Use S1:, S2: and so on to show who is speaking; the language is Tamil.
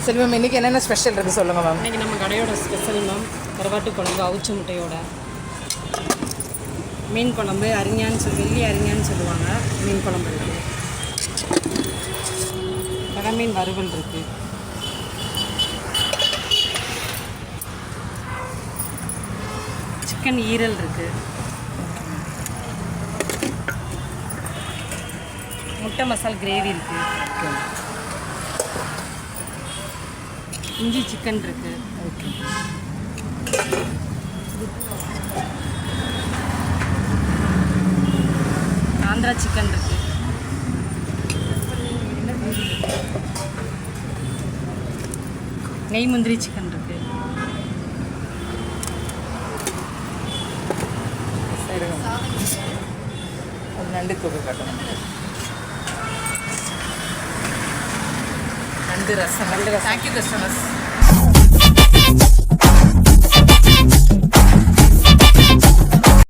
S1: சரி மேம், இன்றைக்கி என்னென்ன ஸ்பெஷல் இருக்குது சொல்லுங்கள் மேம்.
S2: இன்றைக்கி நம்ம கடையோட ஸ்பெஷல் மேம் கருவாட்டு குழம்பு அவிச்ச முட்டையோட, மீன் குழம்பு வெள்ளி அரிஞான்னு சொல்லுவாங்க. மீன் குழம்பு இருக்குது, கடை மீன் வறுவல் இருக்குது, சிக்கன் ஈரல் இருக்குது, முட்டை மசால் கிரேவி இருக்குது, இஞ்சி சிக்கன் இருக்குது,
S1: ஓகே,
S2: ஆந்திரா சிக்கன் இருக்குது, நெய் முந்திரி சிக்கன் இருக்குது,
S1: அது நண்டு தூக்கு காட்டணும். நண்டு ரசம். Thank you customers.